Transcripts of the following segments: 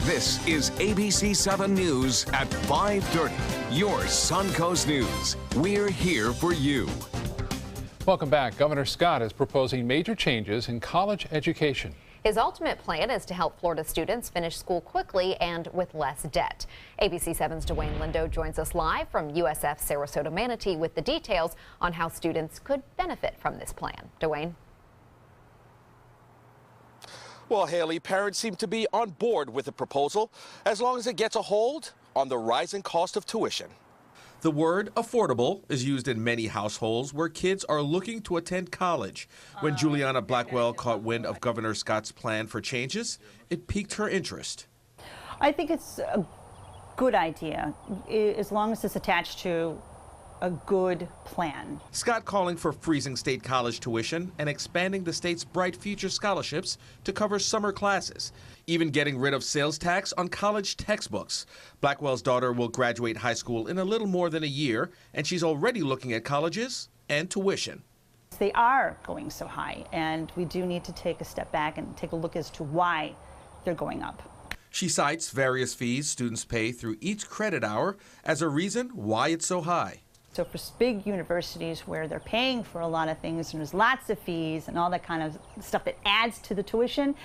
This is ABC7 News at 5:30. Your Suncoast News. We're here for you. Welcome back. Governor Scott is proposing major changes in college education. His ultimate plan is to help Florida students finish school quickly and with less debt. ABC7's Dwayne Lindo joins us live from USF Sarasota Manatee with the details on how students could benefit from this plan. Dwayne. Well, Haley, parents seem to be on board with the proposal as long as it gets a hold on the rising cost of tuition. The word affordable is used in many households where kids are looking to attend college. When Juliana Blackwell caught wind of Governor Scott's plan for changes, it piqued her interest. I think it's a good idea, as long as it's attached to a good plan. Scott calling for freezing state college tuition and expanding the state's Bright Future scholarships to cover summer classes, even getting rid of sales tax on college textbooks. Blackwell's daughter will graduate high school in a little more than a year, and she's already looking at colleges and tuition. They are going so high, and we do need to take a step back and take a look as to why they're going up. She cites various fees students pay through each credit hour as a reason why it's so high. So for big universities where they're paying for a lot of things and there's lots of fees and all that kind of stuff that adds to the tuition,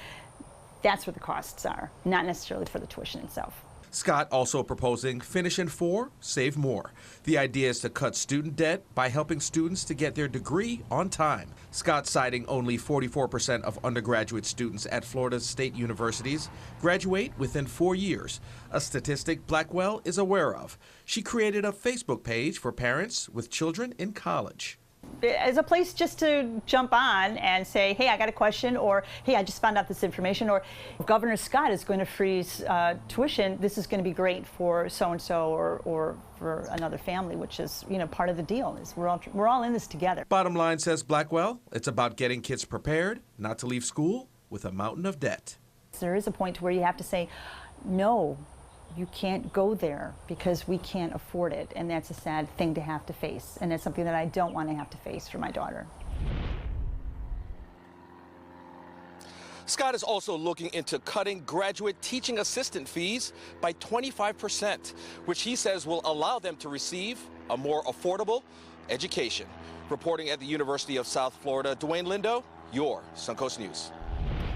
that's where the costs are, not necessarily for the tuition itself. Scott also proposing finish in 4, save more. The idea is to cut student debt by helping students to get their degree on time. Scott citing only 44% of undergraduate students at Florida's state universities graduate within 4 years, a statistic Blackwell is aware of. She created a Facebook page for parents with children in college. As a place just to jump on and say, hey, I got a question, or hey, I just found out this information, or if Governor Scott is going to freeze tuition, this is going to be great for so-and-so or for another family, which is, part of the deal. Is we're all in this together. Bottom line, says Blackwell, it's about getting kids prepared not to leave school with a mountain of debt. There is a point where you have to say, no, you can't go there because we can't afford it, and that's a sad thing to have to face, and it's something that I don't want to have to face for my daughter. Scott is also looking into cutting graduate teaching assistant fees by 25%, which he says will allow them to receive a more affordable education. Reporting at the University of South Florida, Dwayne Lindo, your Suncoast News.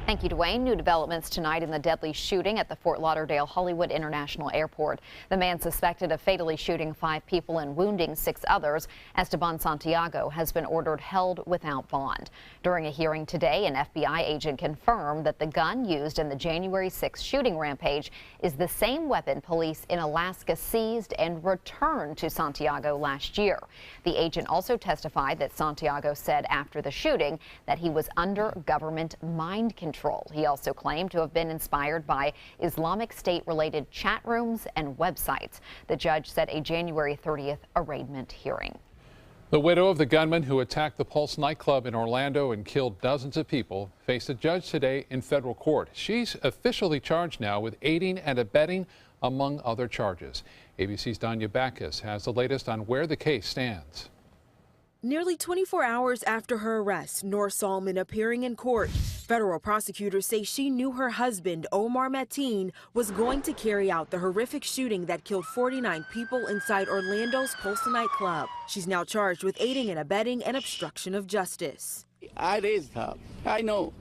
Thank you, Dwayne. New developments tonight in the deadly shooting at the Fort Lauderdale Hollywood International Airport. The man suspected of fatally shooting 5 people and wounding 6 others, Esteban Santiago, has been ordered held without bond. During a hearing today, an FBI agent confirmed that the gun used in the January 6th shooting rampage is the same weapon police in Alaska seized and returned to Santiago last year. The agent also testified that Santiago said after the shooting that he was under government mind control. He also claimed to have been inspired by Islamic State-related chat rooms and websites. The judge set a January 30th arraignment hearing. The widow of the gunman who attacked the Pulse nightclub in Orlando and killed dozens of people faced a judge today in federal court. She's officially charged now with aiding and abetting, among other charges. ABC's Danya Backus has the latest on where the case stands. Nearly 24 hours after her arrest, Noor Salman appearing in court. Federal prosecutors say she knew her husband, Omar Mateen, was going to carry out the horrific shooting that killed 49 people inside Orlando's Pulse nightclub. She's now charged with aiding and abetting and obstruction of justice. I raised her. I know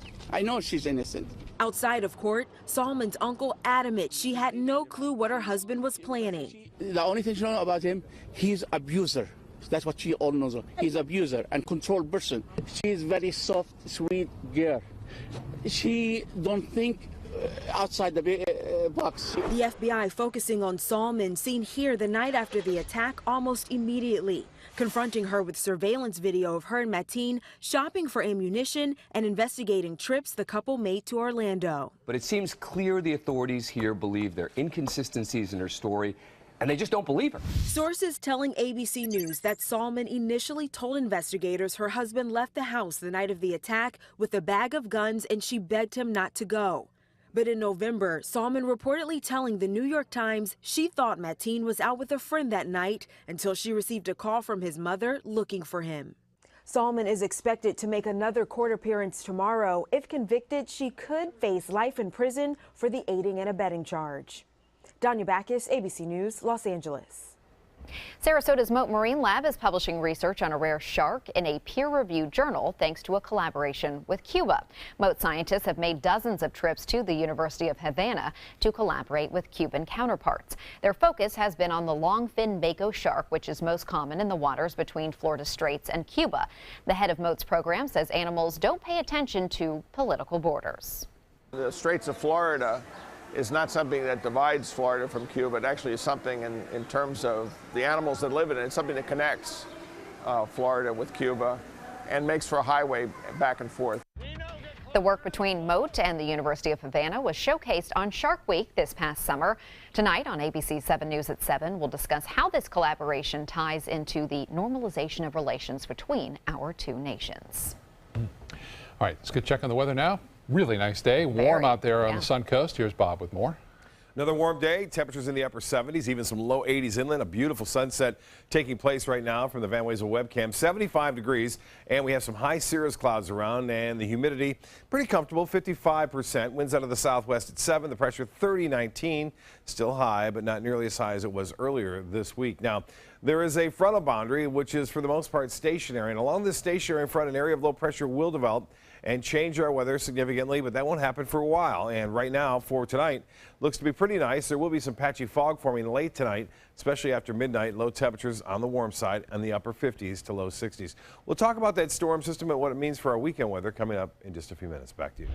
she's innocent. Outside of court, Salman's uncle adamant she had no clue what her husband was planning. The only thing she knows about him, he's an abuser. That's what she all knows. He's an abuser and controlled person. She's very soft, sweet girl. She don't think outside the box. The FBI focusing on Salman, seen here the night after the attack almost immediately, confronting her with surveillance video of her and Mateen shopping for ammunition and investigating trips the couple made to Orlando. But it seems clear the authorities here believe there are inconsistencies in her story, and they just don't believe her. Sources telling ABC News that Salman initially told investigators her husband left the house the night of the attack with a bag of guns and she begged him not to go. But in November, Salman reportedly telling the New York Times she thought Mateen was out with a friend that night until she received a call from his mother looking for him. Salmon is expected to make another court appearance tomorrow. If convicted, she could face life in prison for the aiding and abetting charge. Danya Backus, ABC News, Los Angeles. Sarasota's Mote Marine Lab is publishing research on a rare shark in a peer-reviewed journal thanks to a collaboration with Cuba. Mote scientists have made dozens of trips to the University of Havana to collaborate with Cuban counterparts. Their focus has been on the long-fin mako shark, which is most common in the waters between Florida Straits and Cuba. The head of Mote's program says animals don't pay attention to political borders. The Straits of Florida is not something that divides Florida from Cuba. It actually is something in terms of the animals that live in it. It's something that connects Florida with Cuba and makes for a highway back and forth. The work between Mote and the University of Havana was showcased on Shark Week this past summer. Tonight on ABC7 News at 7, we'll discuss how this collaboration ties into the normalization of relations between our two nations. All right, let's get check on the weather now. Really nice day. Warm out there on the Sun Coast. Here's Bob with more. Another warm day. Temperatures in the upper 70s, even some low 80s inland. A beautiful sunset taking place right now from the Van Wezel webcam. 75 degrees, and we have some high cirrus clouds around, and the humidity pretty comfortable, 55%. Winds out of the southwest at 7. The pressure 30-19. Still high, but not nearly as high as it was earlier this week. Now, there is a frontal boundary, which is for the most part stationary, and along this stationary front, an area of low pressure will develop and change our weather significantly, but that won't happen for a while. And right now, for tonight, looks to be pretty nice. There will be some patchy fog forming late tonight, especially after midnight. Low temperatures on the warm side and the upper 50s to low 60s. We'll talk about that storm system and what it means for our weekend weather coming up in just a few minutes. Back to you.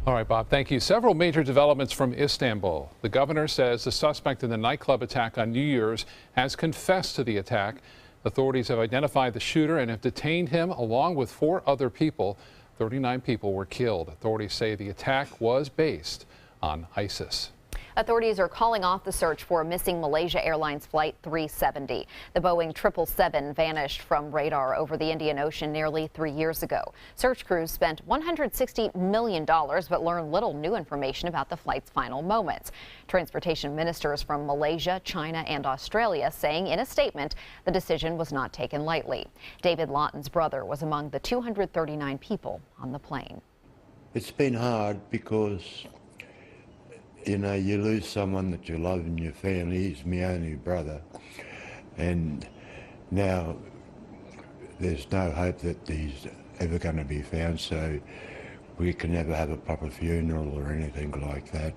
All right, Bob, thank you. Several major developments from Istanbul. The governor says the suspect in the nightclub attack on New Year's has confessed to the attack. Authorities have identified the shooter and have detained him along with 4 other people. 39 people were killed. Authorities say the attack was based on ISIS. Authorities are calling off the search for a missing Malaysia Airlines Flight 370. The Boeing 777 vanished from radar over the Indian Ocean nearly 3 years ago. Search crews spent $160 million but learned little new information about the flight's final moments. Transportation ministers from Malaysia, China, and Australia saying in a statement the decision was not taken lightly. David Lawton's brother was among the 239 people on the plane. It's been hard because you know, you lose someone that you love in your family. He's my only brother. And now there's no hope that he's ever going to be found, so we can never have a proper funeral or anything like that.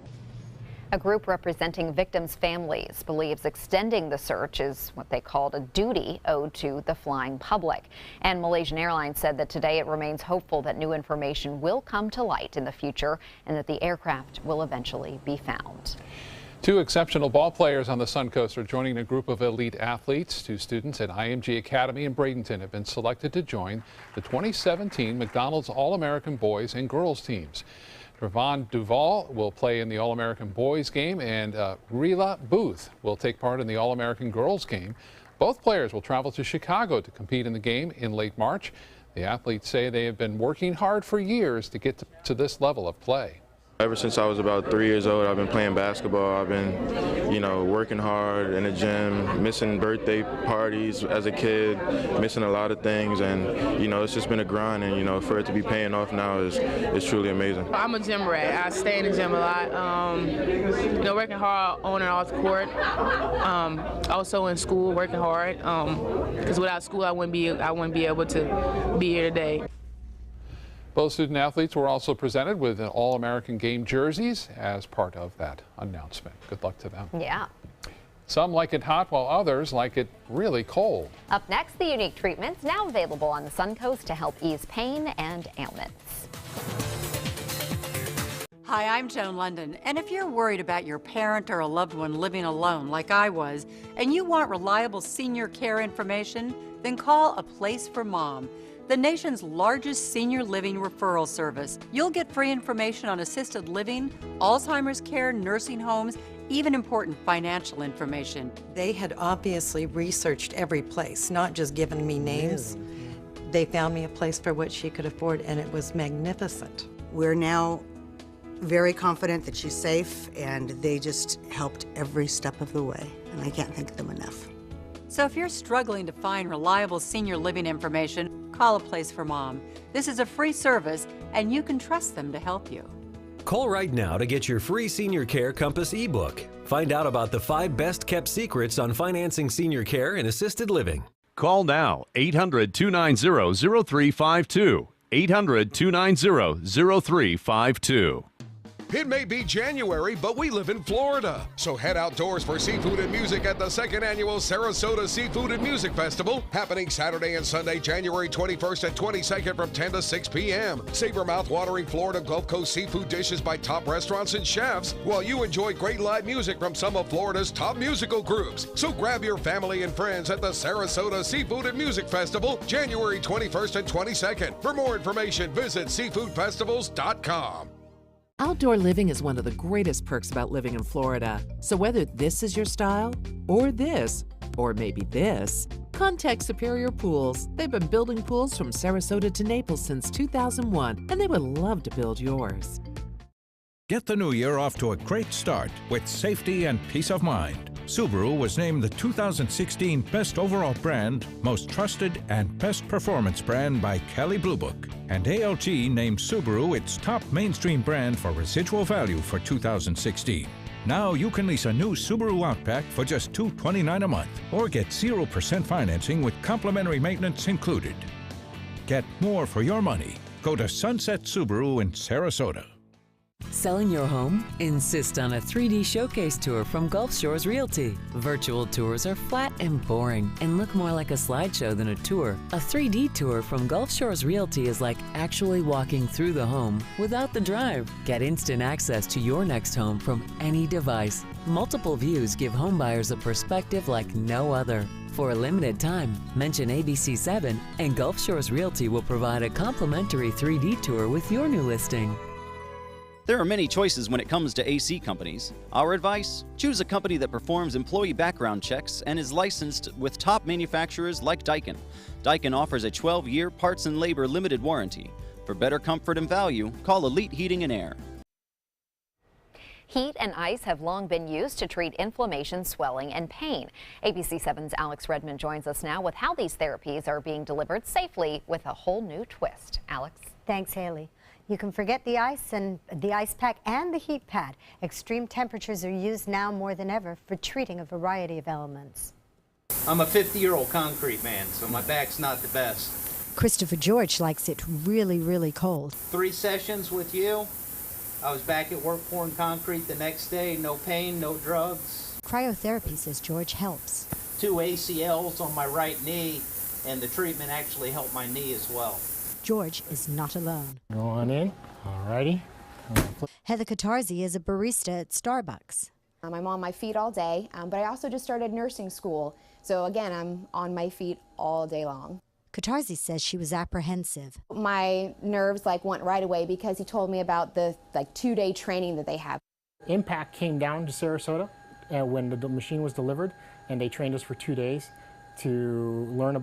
A group representing victims' families believes extending the search is what they called a duty owed to the flying public. And Malaysian Airlines said that today it remains hopeful that new information will come to light in the future and that the aircraft will eventually be found. 2 exceptional ball players on the Sun Coast are joining a group of elite athletes. 2 students at IMG Academy in Bradenton have been selected to join the 2017 McDonald's All-American Boys and Girls teams. Trevon Duval will play in the All-American Boys game, and Rila Booth will take part in the All-American Girls game. Both players will travel to Chicago to compete in the game in late March. The athletes say they have been working hard for years to get to this level of play. Ever since I was about 3 years old, I've been playing basketball. I've been, you know, working hard in the gym, missing birthday parties as a kid, missing a lot of things, and, you know, it's just been a grind, and, you know, for it to be paying off now is truly amazing. I'm a gym rat. I stay in the gym a lot. You know, working hard on and off the court. Also in school, working hard. Because without school, I wouldn't be able to be here today. Both student athletes were also presented with an All-American game jerseys as part of that announcement. Good luck to them. Yeah. Some like it hot while others like it really cold. Up next, the unique treatments now available on the Sun Coast to help ease pain and ailments. Hi, I'm Joan London, and if you're worried about your parent or a loved one living alone like I was, and you want reliable senior care information, then call A Place for Mom, the nation's largest senior living referral service. You'll get free information on assisted living, Alzheimer's care, nursing homes, even important financial information. They had obviously researched every place, not just given me names. They found me a place for what she could afford, and it was magnificent. We're now very confident that she's safe, and they just helped every step of the way, and I can't thank them enough. So if you're struggling to find reliable senior living information, call A Place for Mom. This is a free service, and you can trust them to help you. Call right now to get your free Senior Care Compass ebook. Find out about the 5 best-kept secrets on financing senior care and assisted living. Call now, 800-290-0352. 800-290-0352. It may be January, but we live in Florida. So head outdoors for seafood and music at the 2nd Annual Sarasota Seafood and Music Festival, happening Saturday and Sunday, January 21st and 22nd from 10 to 6 p.m. Savor mouth-watering Florida Gulf Coast seafood dishes by top restaurants and chefs, while you enjoy great live music from some of Florida's top musical groups. So grab your family and friends at the Sarasota Seafood and Music Festival, January 21st and 22nd. For more information, visit seafoodfestivals.com. Outdoor living is one of the greatest perks about living in Florida. So whether this is your style, or this, or maybe this, contact Superior Pools. They've been building pools from Sarasota to Naples since 2001, and they would love to build yours. Get the new year off to a great start with safety and peace of mind. Subaru was named the 2016 Best Overall Brand, Most Trusted, and Best Performance Brand by Kelley Blue Book. And ALG named Subaru its top mainstream brand for residual value for 2016. Now you can lease a new Subaru Outback for just $229 a month, or get 0% financing with complimentary maintenance included. Get more for your money. Go to Sunset Subaru in Sarasota. Selling your home? Insist on a 3D showcase tour from Gulf Shores Realty. Virtual tours are flat and boring and look more like a slideshow than a tour. A 3D tour from Gulf Shores Realty is like actually walking through the home without the drive. Get instant access to your next home from any device. Multiple views give homebuyers a perspective like no other. For a limited time, mention ABC7 and Gulf Shores Realty will provide a complimentary 3D tour with your new listing. There are many choices when it comes to AC companies. Our advice? Choose a company that performs employee background checks and is licensed with top manufacturers like Daikin. Daikin offers a 12-year parts and labor limited warranty. For better comfort and value, call Elite Heating and Air. Heat and ice have long been used to treat inflammation, swelling, and pain. ABC7's Alex Redmond joins us now with how these therapies are being delivered safely with a whole new twist. Alex? Thanks, Haley. You can forget the ice and the ice pack and the heat pad. Extreme temperatures are used now more than ever for treating a variety of ailments. I'm a 50-year-old concrete man, so my back's not the best. Christopher George likes it really, really cold. 3 sessions with you. I was back at work pouring concrete the next day. No pain, no drugs. Cryotherapy, says George, helps. 2 ACLs on my right knee, and the treatment actually helped my knee as well. George is not alone. Go on in. Alrighty. Heather Katarzi is a barista at Starbucks. I'm on my feet all day, but I also just started nursing school. So again, I'm on my feet all day long. Katarzi says she was apprehensive. My nerves went right away because he told me about the 2-day training that they have. Impact came down to Sarasota when the machine was delivered, and they trained us for 2 days to learn,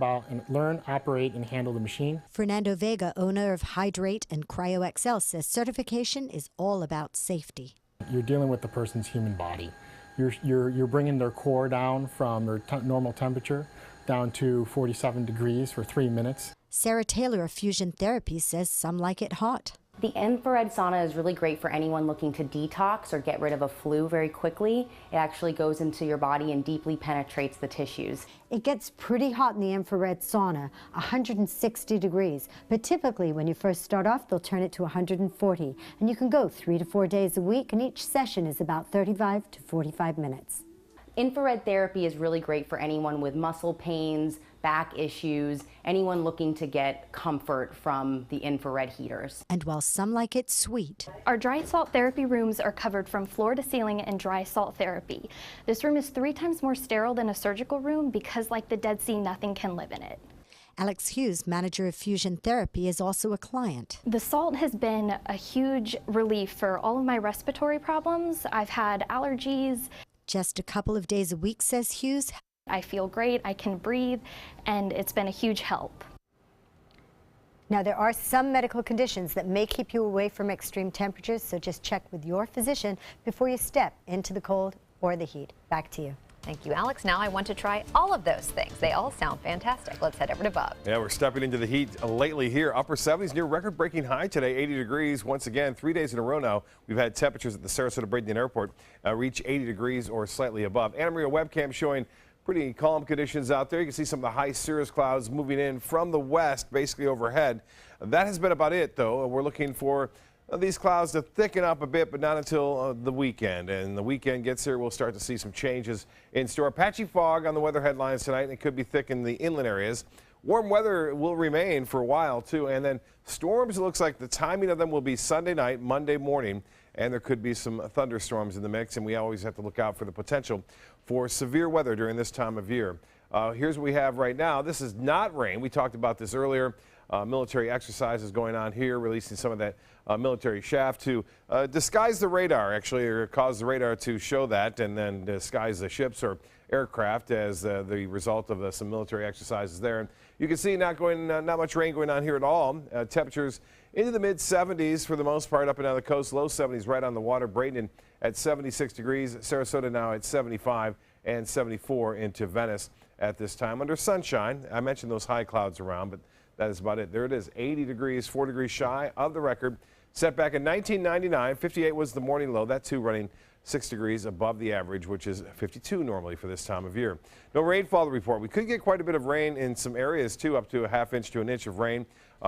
operate, and handle the machine. Fernando Vega, owner of Hydrate and CryoXL, says certification is all about safety. You're dealing with the person's human body. You're bringing their core down from their normal temperature down to 47 degrees for 3 minutes. Sarah Taylor of Fusion Therapy says some like it hot. The infrared sauna is really great for anyone looking to detox or get rid of a flu very quickly. It actually goes into your body and deeply penetrates the tissues. It gets pretty hot in the infrared sauna, 160 degrees. But typically when you first start off, they'll turn it to 140. And you can go 3 to 4 days a week, and each session is about 35 to 45 minutes. Infrared therapy is really great for anyone with muscle pains, back issues, anyone looking to get comfort from the infrared heaters. And while some like it sweet, our dry salt therapy rooms are covered from floor to ceiling in dry salt therapy. This room is 3 times more sterile than a surgical room because, like the Dead Sea, nothing can live in it. Alex Hughes, manager of Fusion Therapy, is also a client. The salt has been a huge relief for all of my respiratory problems. I've had allergies. Just a couple of days a week, says Hughes. I feel great, I can breathe, and it's been a huge help. Now, there are some medical conditions that may keep you away from extreme temperatures, so just check with your physician before you step into the cold or the heat. Back to you. Thank you, Alex. Now I want to try all of those things. They all sound fantastic. Let's head over to Bob. Yeah, we're stepping into the heat lately here. Upper 70s near record-breaking high today, 80 degrees. Once again, 3 days in a row now, we've had temperatures at the Sarasota-Bradenton Airport reach 80 degrees or slightly above. Anna Maria webcam showing pretty calm conditions out there. You can see some of the high cirrus clouds moving in from the west, basically overhead. That has been about it, though. We're looking for these clouds to thicken up a bit, but not until the weekend. And the weekend gets here, we'll start to see some changes in store. Patchy fog on the weather headlines tonight, and it could be thick in the inland areas. Warm weather will remain for a while, too. And then storms, it looks like the timing of them will be Sunday night, Monday morning. And there could be some thunderstorms in the mix, and we always have to look out for the potential for severe weather during this time of year. Here's what we have right now. This is not rain. We talked about this earlier. Military exercises going on here, releasing some of that military shaft to disguise the radar, actually, or cause the radar to show that, and then disguise the ships or aircraft as the result of some military exercises there. And you can see not much rain going on here at all. Temperatures into the mid-70s for the most part up and down the coast. Low 70s right on the water. Bradenton at 76 degrees. Sarasota now at 75 and 74 into Venice at this time under sunshine. I mentioned those high clouds around, but that is about it. There it is, 80 degrees, 4 degrees shy of the record. Set back in 1999, 58 was the morning low. That too running 6 degrees above the average, which is 52 normally for this time of year. No rainfall to report. We could get quite a bit of rain in some areas too, up to a ½ inch to an inch of rain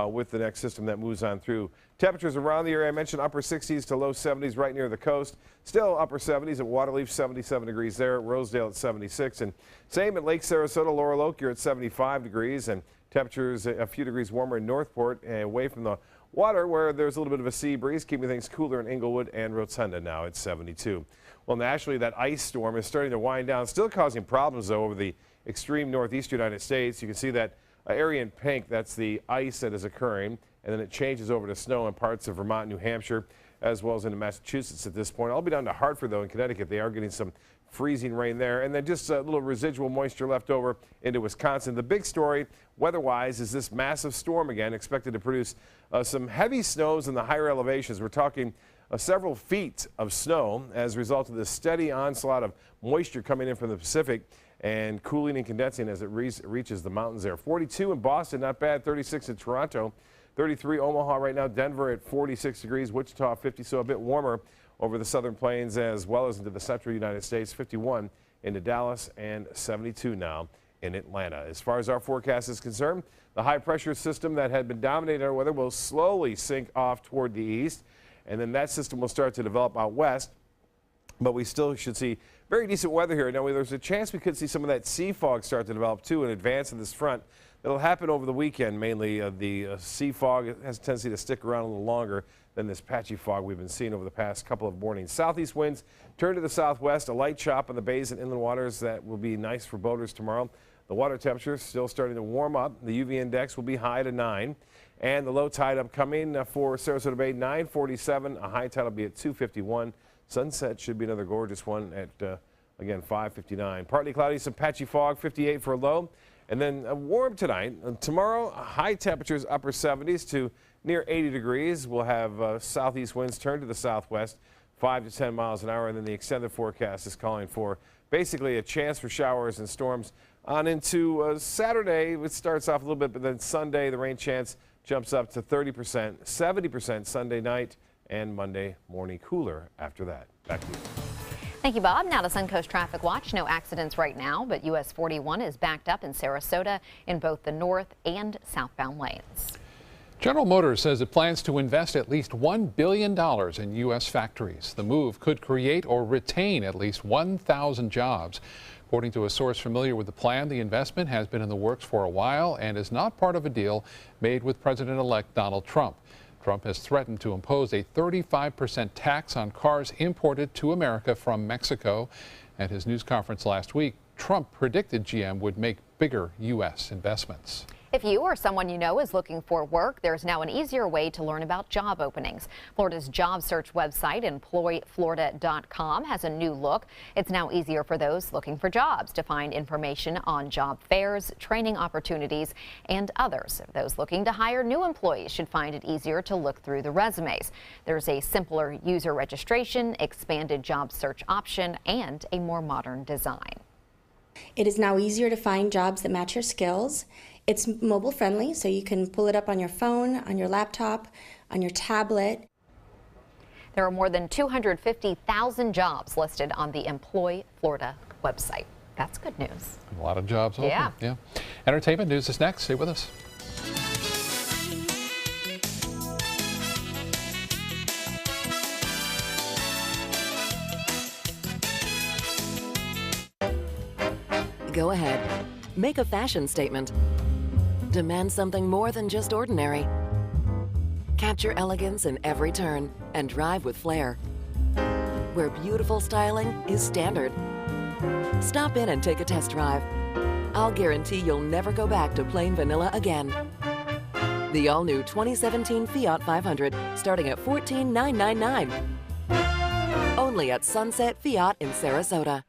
with the next system that moves on through. Temperatures around the area, I mentioned upper 60s to low 70s right near the coast. Still upper 70s at Waterleaf, 77 degrees there. Rosedale at 76. And same at Lake Sarasota, Laurel Oak, you're at 75 degrees. And temperatures a few degrees warmer in Northport and away from the water where there's a little bit of a sea breeze, keeping things cooler in Inglewood and Rotunda now at 72. Well, nationally, that ice storm is starting to wind down, still causing problems, though, over the extreme northeastern United States. You can see that area in pink, that's the ice that is occurring, and then it changes over to snow in parts of Vermont, New Hampshire, as well as into Massachusetts at this point. I'll be down to Hartford, though, in Connecticut. They are getting some freezing rain there, and then just a little residual moisture left over into Wisconsin. The big story weather-wise is this massive storm again, expected to produce some heavy snows in the higher elevations. We're talking several feet of snow as a result of this steady onslaught of moisture coming in from the Pacific and cooling and condensing as it reaches the mountains there. 42 in Boston, not bad. 36 in Toronto, 33 Omaha right now. Denver at 46 degrees, Wichita 50, so a bit warmer over the southern plains as well as into the central United States. 51 into Dallas and 72 now in Atlanta. As far as our forecast is concerned, the high pressure system that had been dominating our weather will slowly sink off toward the east, and then that system will start to develop out west. But we still should see very decent weather here. Now, there's a chance we could see some of that sea fog start to develop too in advance of this front. It'll happen over the weekend mainly. The sea fog has a tendency to stick around a little longer than this patchy fog we've been seeing over the past couple of mornings. Southeast winds turn to the southwest, a light chop on the bays and inland waters that will be nice for boaters tomorrow. The water temperature still starting to warm up. The UV index will be high to 9. And the low tide upcoming for Sarasota Bay, 9:47. A high tide will be at 2:51. Sunset should be another gorgeous one at, again, 5:59. Partly cloudy, some patchy fog, 58 for a low. And then warm tonight. Tomorrow, high temperatures, upper 70s to near 80 degrees. We'll have southeast winds turn to the southwest, 5 to 10 miles an hour. And then the extended forecast is calling for basically a chance for showers and storms on into Saturday. It starts off a little bit, but then Sunday, the rain chance jumps up to 30%, 70% Sunday night, and Monday morning cooler after that. Back to you. Thank you, Bob. Now to Suncoast Traffic Watch. No accidents right now, but US 41 is backed up in Sarasota in both the north and southbound lanes. General Motors says it plans to invest at least $1 billion in U.S. factories. The move could create or retain at least 1,000 jobs. According to a source familiar with the plan, the investment has been in the works for a while and is not part of a deal made with President-elect Donald Trump. Trump has threatened to impose a 35% tax on cars imported to America from Mexico. At his news conference last week, Trump predicted GM would make bigger U.S. investments. If you or someone you know is looking for work, there's now an easier way to learn about job openings. Florida's job search website, employflorida.com, has a new look. It's now easier for those looking for jobs to find information on job fairs, training opportunities, and others. Those looking to hire new employees should find it easier to look through the resumes. There's a simpler user registration, expanded job search option, and a more modern design. It is now easier to find jobs that match your skills. It's mobile friendly, so you can pull it up on your phone, on your laptop, on your tablet. There are more than 250,000 jobs listed on the Employ Florida website. That's good news. A lot of jobs open. Yeah. Entertainment news is next. Stay with us. Go ahead. Make a fashion statement. Demand something more than just ordinary. Capture elegance in every turn and drive with flair. Where beautiful styling is standard. Stop in and take a test drive. I'll guarantee you'll never go back to plain vanilla again. The all-new 2017 Fiat 500, starting at $14,999. Only at Sunset Fiat in Sarasota.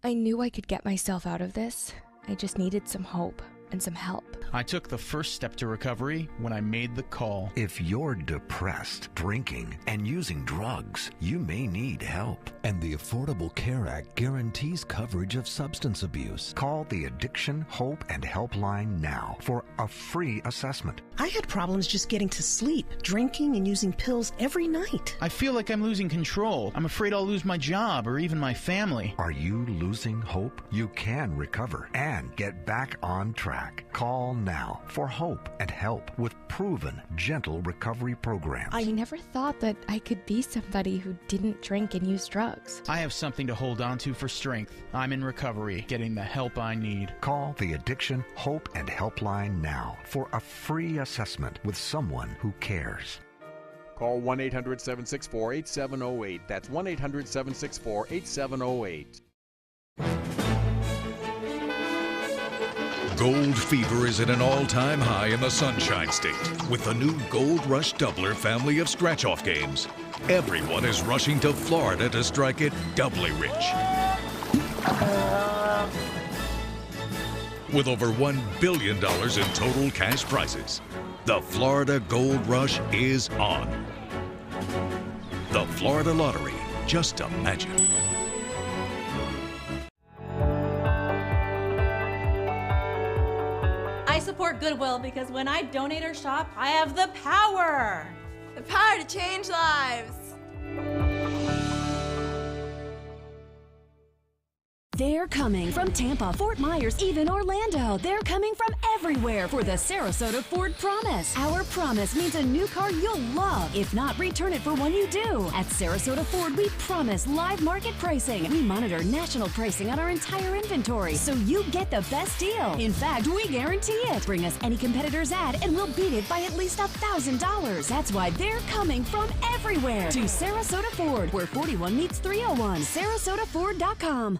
I knew I could get myself out of this. I just needed some hope and some help. I took the first step to recovery when I made the call. If you're depressed, drinking, and using drugs, you may need help. And the Affordable Care Act guarantees coverage of substance abuse. Call the Addiction, Hope, and Helpline now for a free assessment. I had problems just getting to sleep, drinking and using pills every night. I feel like I'm losing control. I'm afraid I'll lose my job or even my family. Are you losing hope? You can recover and get back on track. Call now for hope and help with proven, gentle recovery programs. I never thought that I could be somebody who didn't drink and use drugs. I have something to hold on to for strength. I'm in recovery, getting the help I need. Call the Addiction, Hope, and Helpline now for a free assessment with someone who cares. Call 1-800-764-8708. That's 1-800-764-8708. Gold fever is at an all-time high in the Sunshine State with the new Gold Rush Doubler family of scratch-off games. Everyone is rushing to Florida to strike it doubly rich. With over $1 billion in total cash prizes, the Florida Gold Rush is on. The Florida Lottery. Just imagine. I support Goodwill because when I donate or shop, I have the power. The power to change lives. They're coming from Tampa, Fort Myers, even Orlando. They're coming from everywhere for the Sarasota Ford Promise. Our promise means a new car you'll love. If not, return it for one you do. At Sarasota Ford, we promise live market pricing. We monitor national pricing on our entire inventory, so you get the best deal. In fact, we guarantee it. Bring us any competitor's ad, and we'll beat it by at least $1,000. That's why they're coming from everywhere to Sarasota Ford, where 41 meets 301. SarasotaFord.com.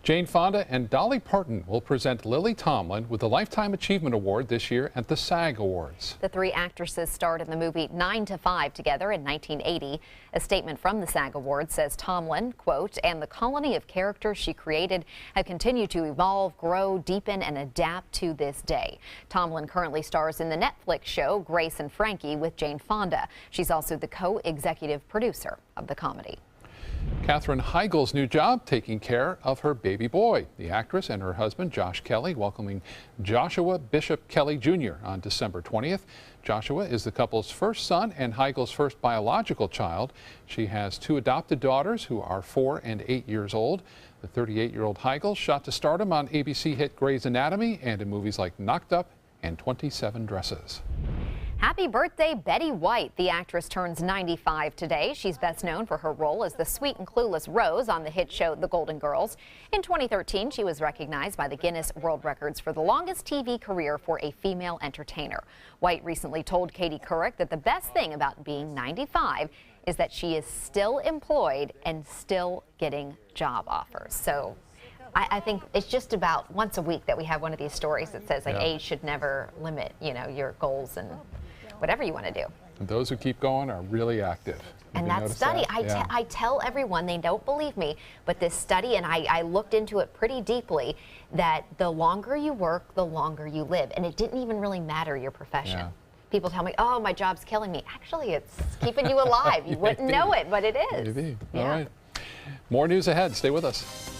Jane Fonda and Dolly Parton will present Lily Tomlin with the Lifetime Achievement Award this year at the SAG Awards. The three actresses starred in the movie 9 to 5 together in 1980. A statement from the SAG Awards says Tomlin, quote, and the colony of characters she created have continued to evolve, grow, deepen, and adapt to this day. Tomlin currently stars in the Netflix show Grace and Frankie with Jane Fonda. She's also the co-executive producer of the comedy. Katherine Heigl's new job, taking care of her baby boy. The actress and her husband, Josh Kelly, welcoming Joshua Bishop Kelly Jr. on December 20th. Joshua is the couple's first son and Heigl's first biological child. She has two adopted daughters who are 4 and 8 years old. The 38-year-old Heigl shot to stardom on ABC hit Grey's Anatomy and in movies like Knocked Up and 27 Dresses. Happy birthday, Betty White. The actress turns 95 today. She's best known for her role as the sweet and clueless Rose on the hit show The Golden Girls. In 2013, she was recognized by the Guinness World Records for the longest TV career for a female entertainer. White recently told Katie Couric that the best thing about being 95 is that she is still employed and still getting job offers. So I think it's just about once a week that we have one of these stories that says like age should never limit, you know, your goals and whatever you want to do. And those who keep going are really active. And that study, I tell everyone, they don't believe me, but this study, and I looked into it pretty deeply, that the longer you work, the longer you live. And it didn't even really matter your profession. Yeah. People tell me, oh, my job's killing me. Actually, it's keeping you alive. You wouldn't know it, but it is. Maybe. Yeah. All right. More news ahead. Stay with us.